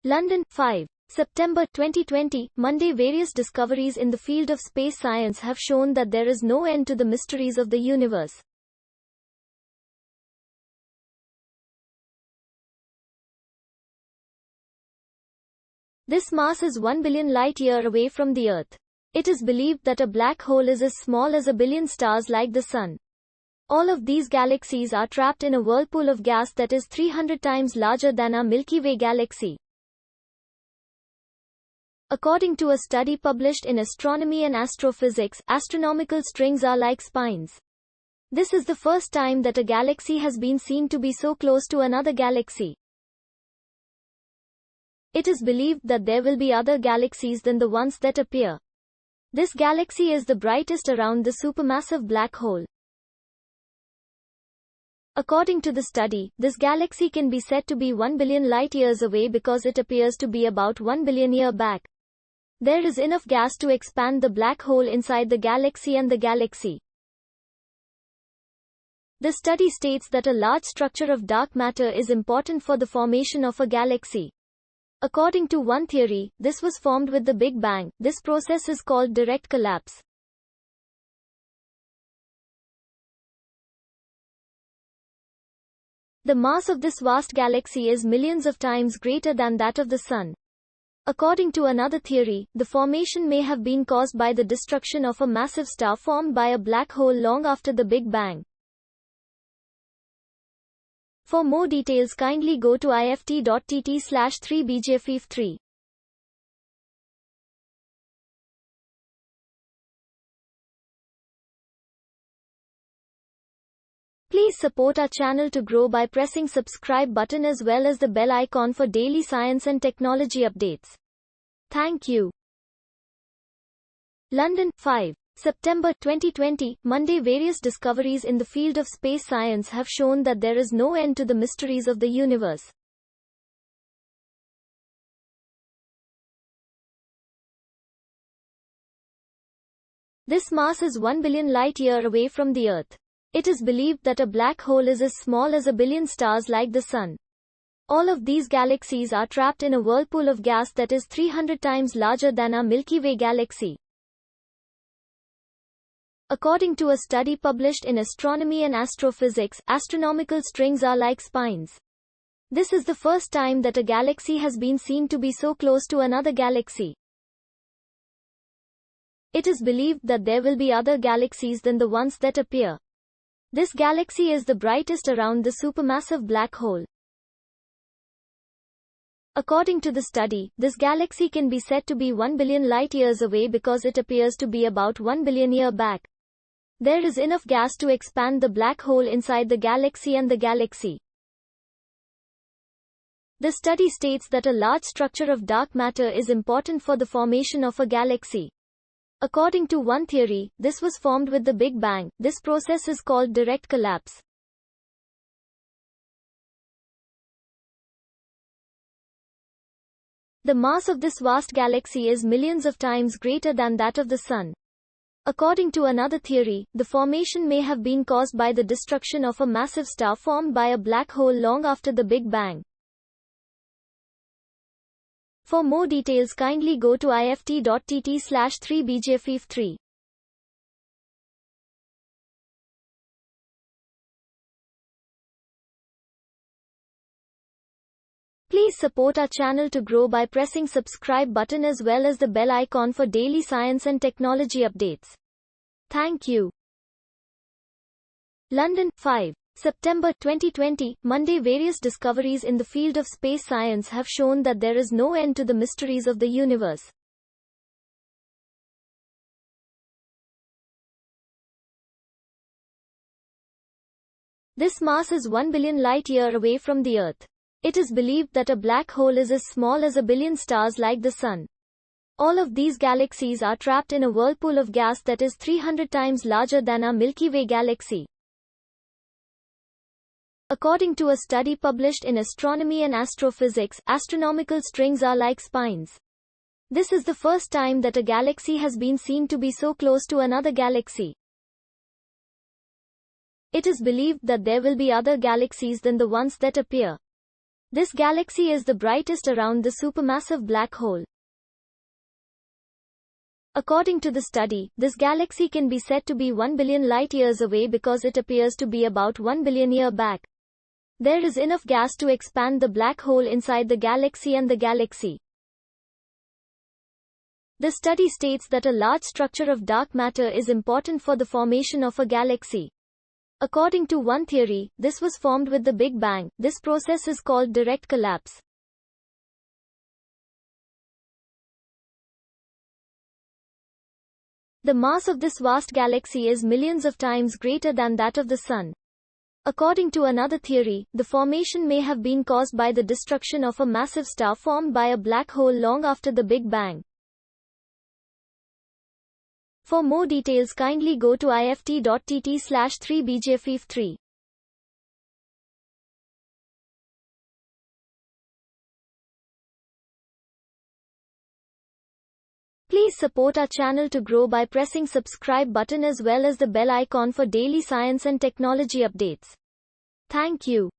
London, 5 September 2020, Monday. Various discoveries in the field of space science have shown that there is no end to the mysteries of the universe. This mass is 1 billion light-year away from the Earth. It is believed that a black hole is as small as a billion stars like the Sun. All of these galaxies are trapped in a whirlpool of gas that is 300 times larger than our Milky Way galaxy. According to a study published in Astronomy and Astrophysics, astronomical strings are like spines. This is the first time that a galaxy has been seen to be so close to another galaxy. It is believed that there will be other galaxies than the ones that appear. This galaxy is the brightest around the supermassive black hole. According to the study, this galaxy can be said to be 1 billion light-years away because it appears to be about 1 billion years back. There is enough gas to expand the black hole inside the galaxy and the galaxy. The study states that a large structure of dark matter is important for the formation of a galaxy. According to one theory, this was formed with the Big Bang. This process is called direct collapse. The mass of this vast galaxy is millions of times greater than that of the Sun. According to another theory, the formation may have been caused by the destruction of a massive star formed by a black hole long after the Big Bang. For more details, kindly go to ift.tt/3bjfif3. Please support our channel to grow by pressing subscribe button as well as the bell icon for daily science and technology updates. Thank you. London, 5 September 2020, Monday. Various discoveries in the field of space science have shown that there is no end to the mysteries of the universe. This mass is 1 billion light-year away from the Earth. It is believed that a black hole is as small as a billion stars like the Sun. All of these galaxies are trapped in a whirlpool of gas that is 300 times larger than our Milky Way galaxy. According to a study published in Astronomy and Astrophysics, astronomical strings are like spines. This is the first time that a galaxy has been seen to be so close to another galaxy. It is believed that there will be other galaxies than the ones that appear. This galaxy is the brightest around the supermassive black hole. According to the study, this galaxy can be said to be 1 billion light-years away because it appears to be about 1 billion years back. There is enough gas to expand the black hole inside the galaxy and the galaxy. The study states that a large structure of dark matter is important for the formation of a galaxy. According to one theory, this was formed with the Big Bang. This process is called direct collapse. The mass of this vast galaxy is millions of times greater than that of the Sun. According to another theory, the formation may have been caused by the destruction of a massive star formed by a black hole long after the Big Bang. For more details, kindly go to ift.tt/3bjfif3. Please support our channel to grow by pressing subscribe button as well as the bell icon for daily science and technology updates. Thank you. London, 5 September 2020, Monday. Various discoveries in the field of space science have shown that there is no end to the mysteries of the universe. This mass is 1 billion light-year away from the Earth. It is believed that a black hole is as small as a billion stars like the Sun. All of these galaxies are trapped in a whirlpool of gas that is 300 times larger than our Milky Way galaxy. According to a study published in Astronomy and Astrophysics, astronomical strings are like spines. This is the first time that a galaxy has been seen to be so close to another galaxy. It is believed that there will be other galaxies than the ones that appear. This galaxy is the brightest around the supermassive black hole. According to the study, this galaxy can be said to be 1 billion light-years away because it appears to be about 1 billion years back. There is enough gas to expand the black hole inside the galaxy and the galaxy. The study states that a large structure of dark matter is important for the formation of a galaxy. According to one theory, this was formed with the Big Bang. This process is called direct collapse. The mass of this vast galaxy is millions of times greater than that of the Sun. According to another theory, the formation may have been caused by the destruction of a massive star formed by a black hole long after the Big Bang. For more details, kindly go to ift.tt/3bjf3. Please support our channel to grow by pressing subscribe button as well as the bell icon for daily science and technology updates. Thank you.